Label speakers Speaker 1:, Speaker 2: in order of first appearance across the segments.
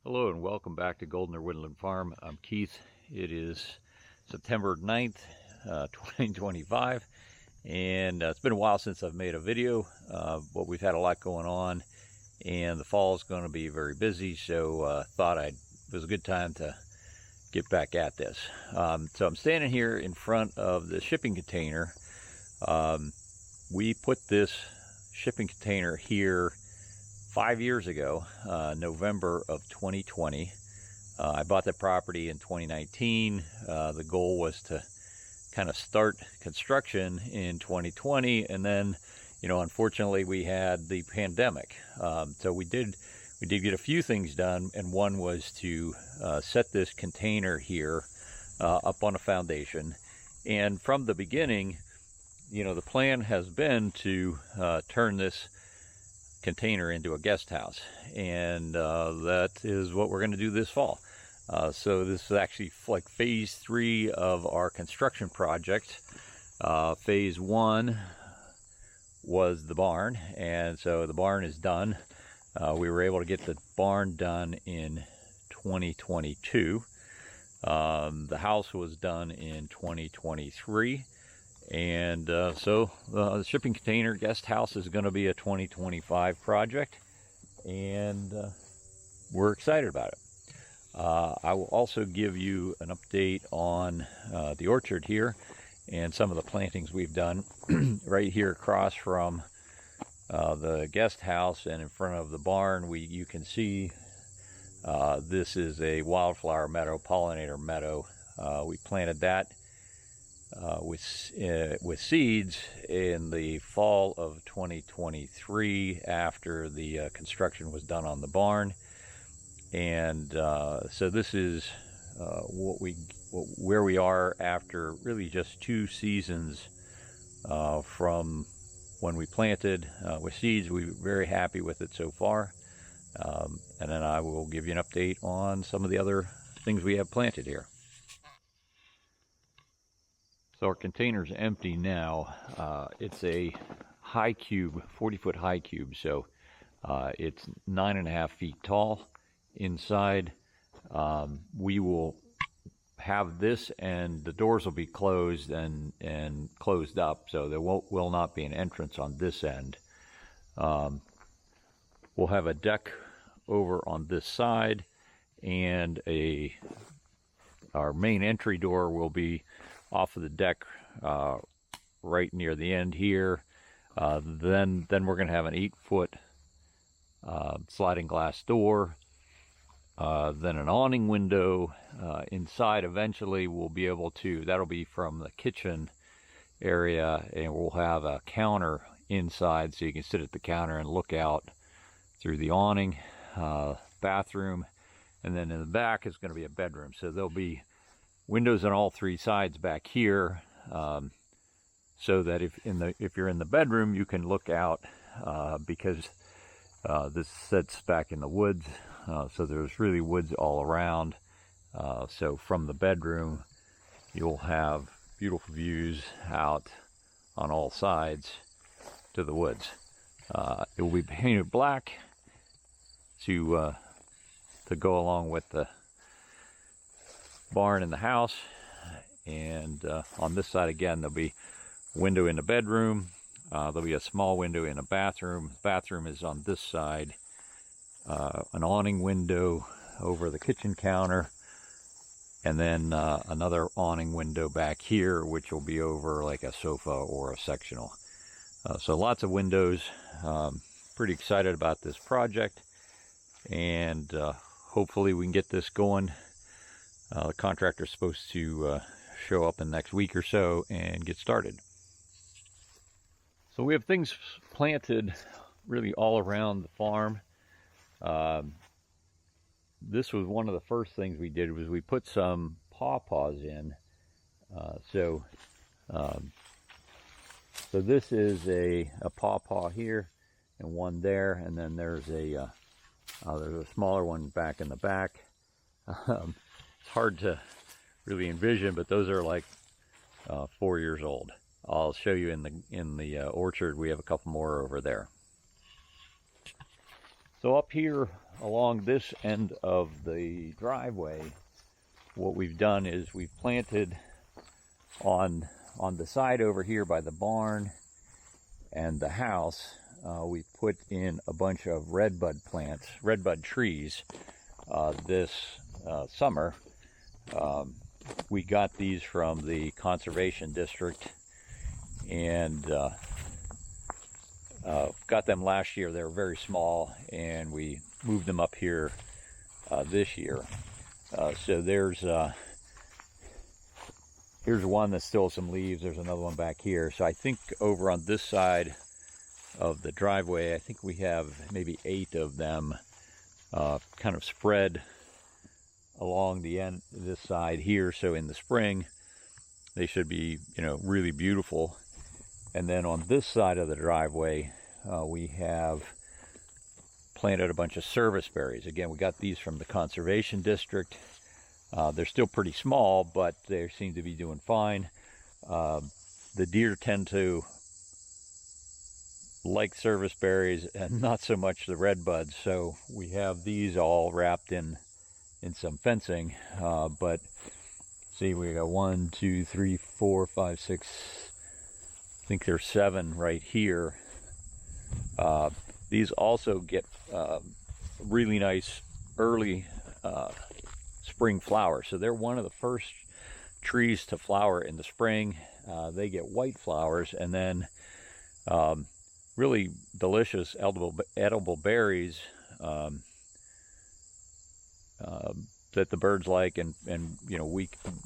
Speaker 1: Hello and welcome back to Goldner Woodland Farm. I'm Keith. It is September 9th, 2025, and it's been a while since I've made a video, but we've had a lot going on, and the fall is going to be very busy, so thought it was a good time to get back at this. So I'm standing here in front of the shipping container. We put this shipping container here 5 years ago, November of 2020. I bought that property in 2019. The goal was to kind of start construction in 2020, and then, unfortunately, we had the pandemic. So we did get a few things done, and one was to set this container here up on a foundation. And from the beginning, the plan has been to turn this container into a guest house, and that is what we're going to do this fall. So this is actually like phase 3 of our construction project. Phase 1 was the barn, and so the barn is done. We were able to get the barn done in 2022. The house was done in 2023. And so the shipping container guest house is going to be a 2025 project, and we're excited about it. I will also give you an update on the orchard here and some of the plantings we've done. Right here across from the guest house and in front of the barn, you can see this is a wildflower meadow, pollinator meadow. We planted that with seeds in the fall of 2023 after the construction was done on the barn. And so this is where we are after really just 2 seasons from when we planted with seeds. We're very happy with it so far. And then I will give you an update on some of the other things we have planted here. So our container's empty now. It's a high cube, 40-foot high cube, so it's 9.5 feet tall inside. We will have this, and the doors will be closed and closed up, so there will not be an entrance on this end. We'll have a deck over on this side, and our main entry door will be off of the deck right near the end here. Then we're going to have an 8-foot sliding glass door. Then an awning window inside. Eventually we'll be able to, that'll be from the kitchen area, and we'll have a counter inside so you can sit at the counter and look out through the awning. Bathroom, and then in the back is going to be a bedroom. So there'll be windows on all 3 sides back here, so that if you're in the bedroom, you can look out, because this sits back in the woods, so there's really woods all around. So from the bedroom, you'll have beautiful views out on all sides to the woods. It will be painted black to go along with the barn and the house. And on this side again, there'll be a window in the bedroom. There'll be a small window in a bathroom. The bathroom is on this side. An awning window over the kitchen counter, and then another awning window back here, which will be over like a sofa or a sectional. So lots of windows. Pretty excited about this project, and hopefully we can get this going. The contractor's supposed to show up in the next week or so and get started. So we have things planted really all around the farm. This was one of the first things we did, was we put some pawpaws in. So this is a pawpaw here and one there, and then there's a smaller one back in the back. It's hard to really envision, but those are like 4 years old. I'll show you in the orchard. We have a couple more over there. So up here along this end of the driveway, what we've done is we've planted on the side over here by the barn and the house, we put in a bunch of redbud plants, redbud trees. This summer, we got these from the conservation district, and got them last year. They were very small, and we moved them up here this year. So here's one that's still some leaves. There's another one back here. So I think over on this side of the driveway, I think we have maybe 8 of them kind of spread along the end this side here. So in the spring, they should be, really beautiful. And then on this side of the driveway, we have planted a bunch of service berries. Again, we got these from the conservation district. They're still pretty small, but they seem to be doing fine. The deer tend to like service berries and not so much the red buds, so we have these all wrapped in some fencing. But see, we got 1, 2, 3, 4, 5, 6. I think there's 7 right here. These also get really nice early spring flowers. So they're one of the first trees to flower in the spring. They get white flowers, and then really delicious edible berries that the birds like, and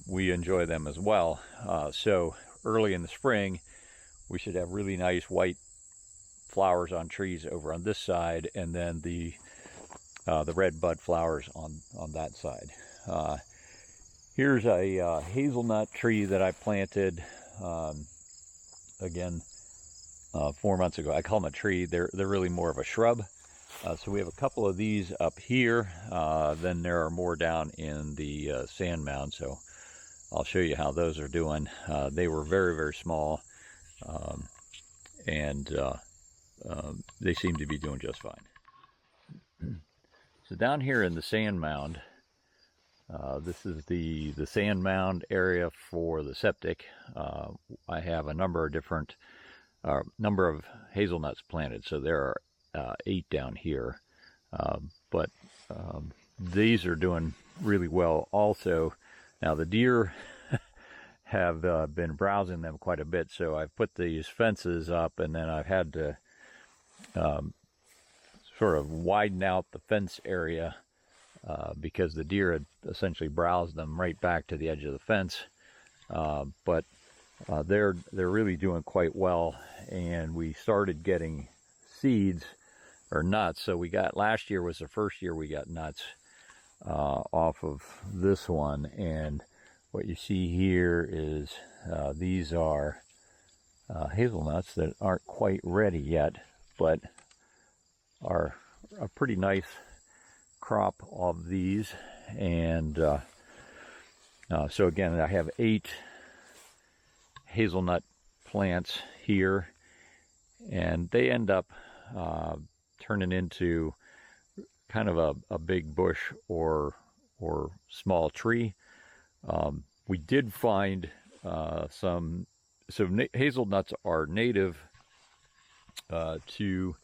Speaker 1: we enjoy them as well. So early in the spring, we should have really nice white flowers on trees over on this side, and then the red bud flowers on that side. Here's a hazelnut tree that I planted again 4 months ago. I call them a tree. They're really more of a shrub. So we have a couple of these up here. Then there are more down in the sand mound. So I'll show you how those are doing. They were very, very small, and they seem to be doing just fine. So down here in the sand mound, this is the sand mound area for the septic. I have a number of hazelnuts planted, so there are 8 down here. But these are doing really well also. Now the deer have been browsing them quite a bit, so I've put these fences up, and then I've had to sort of widen out the fence area because the deer had essentially browsed them right back to the edge of the fence. But they're really doing quite well, and we started getting seeds or nuts. So we got, last year was the first year we got nuts off of this one, and what you see here is these are hazelnuts that aren't quite ready yet, but are a pretty nice crop of these. And so again, I have 8 hazelnut plants here, and they end up turning into kind of a big bush or small tree. We did find some hazelnuts are native to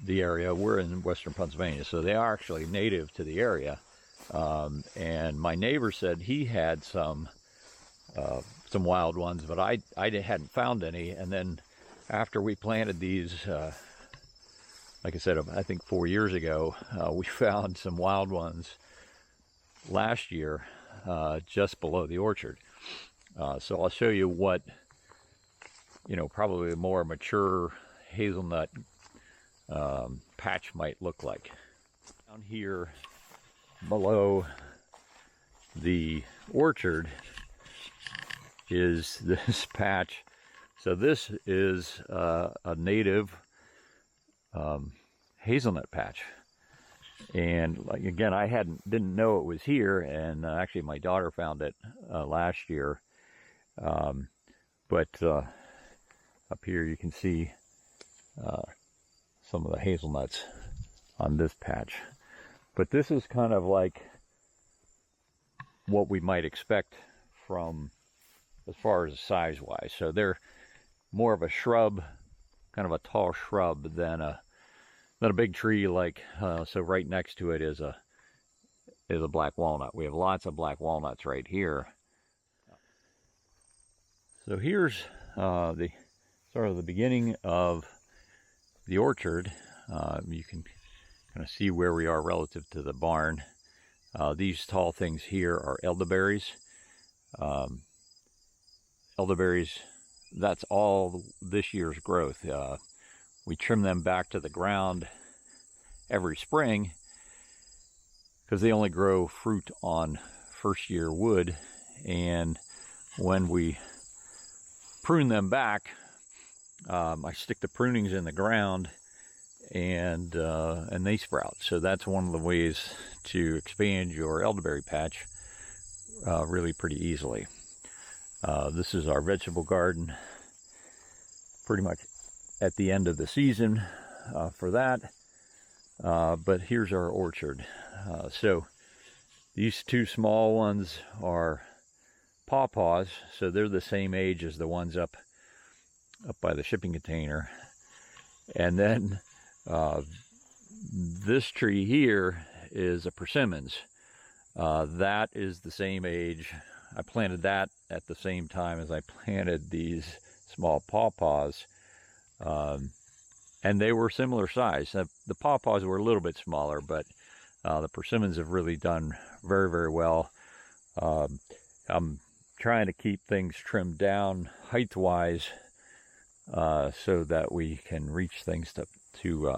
Speaker 1: the area. We're in western Pennsylvania, so they are actually native to the area. And my neighbor said he had some wild ones, but I hadn't found any. And then after we planted these, like I said, I think 4 years ago, we found some wild ones last year just below the orchard. So I'll show you what, probably a more mature hazelnut patch might look like. Down here below the orchard is this patch. So this is a native hazelnut patch, and again, I didn't know it was here, and actually my daughter found it last year. But up here you can see some of the hazelnuts on this patch. But this is kind of like what we might expect from as far as size wise. So they're more of a shrub, kind of a tall shrub than a big tree like so right next to it is a black walnut. We have lots of black walnuts right here. So here's the sort of the beginning of the orchard. You can kind of see where we are relative to the barn. These tall things here are elderberries. Elderberries, that's all this year's growth. We trim them back to the ground every spring because they only grow fruit on first year wood, and when we prune them back, I stick the prunings in the ground and they sprout. So that's one of the ways to expand your elderberry patch really pretty easily. This is our vegetable garden, pretty much at the end of the season for that. But here's our orchard. So these two small ones are pawpaws, so they're the same age as the ones up by the shipping container. And then this tree here is a persimmons. That is the same age. I planted that at the same time as I planted these small pawpaws. And they were similar size. The pawpaws were a little bit smaller, but the persimmons have really done very, very well. I'm trying to keep things trimmed down height-wise so that we can reach things to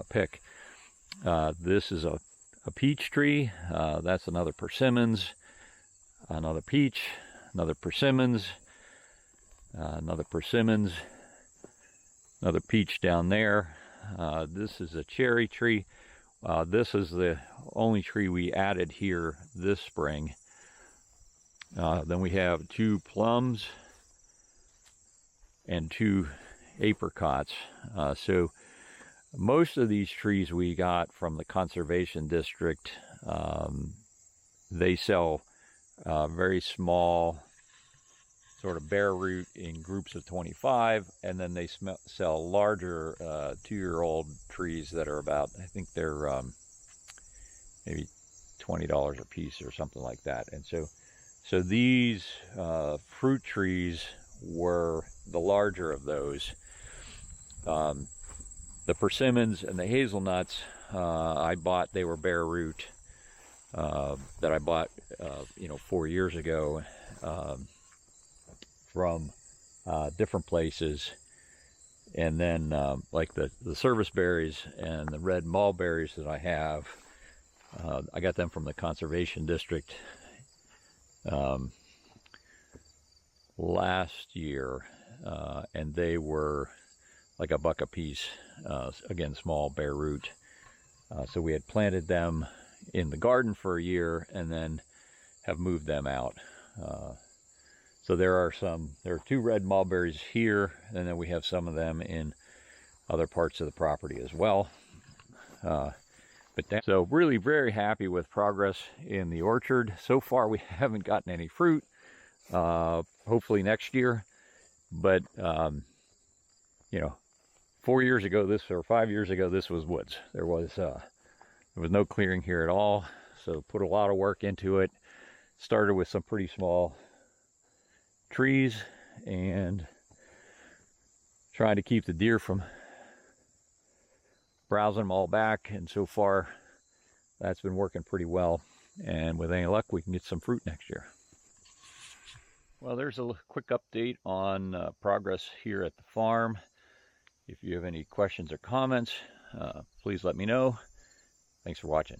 Speaker 1: pick. This is a peach tree. That's another persimmons, another peach, another persimmons, another persimmons, another peach down there. This is a cherry tree. This is the only tree we added here this spring. Then we have 2 plums and 2 apricots. So most of these trees we got from the conservation district. They sell very small, sort of bare root in groups of 25, and then they sell larger 2-year-old trees that are about, I think they're maybe $20 a piece or something like that. And so these fruit trees were the larger of those. The persimmons and the hazelnuts I bought, they were bare root that I bought 4 years ago from different places. And then like the service berries and the red mulberries that I have, I got them from the conservation district last year, and they were like $1 a piece. Again, small bare root. So we had planted them in the garden for a year and then have moved them out. So there are 2 red mulberries here, and then we have some of them in other parts of the property as well. So really very happy with progress in the orchard. So far we haven't gotten any fruit. Hopefully next year. But 4 years ago, 5 years ago, this was woods. There was no clearing here at all. So put a lot of work into it. Started with some pretty small trees and trying to keep the deer from browsing them all back, and so far that's been working pretty well, and with any luck we can get some fruit next year. Well, there's a quick update on progress here at the farm. If you have any questions or comments, please let me know. Thanks for watching.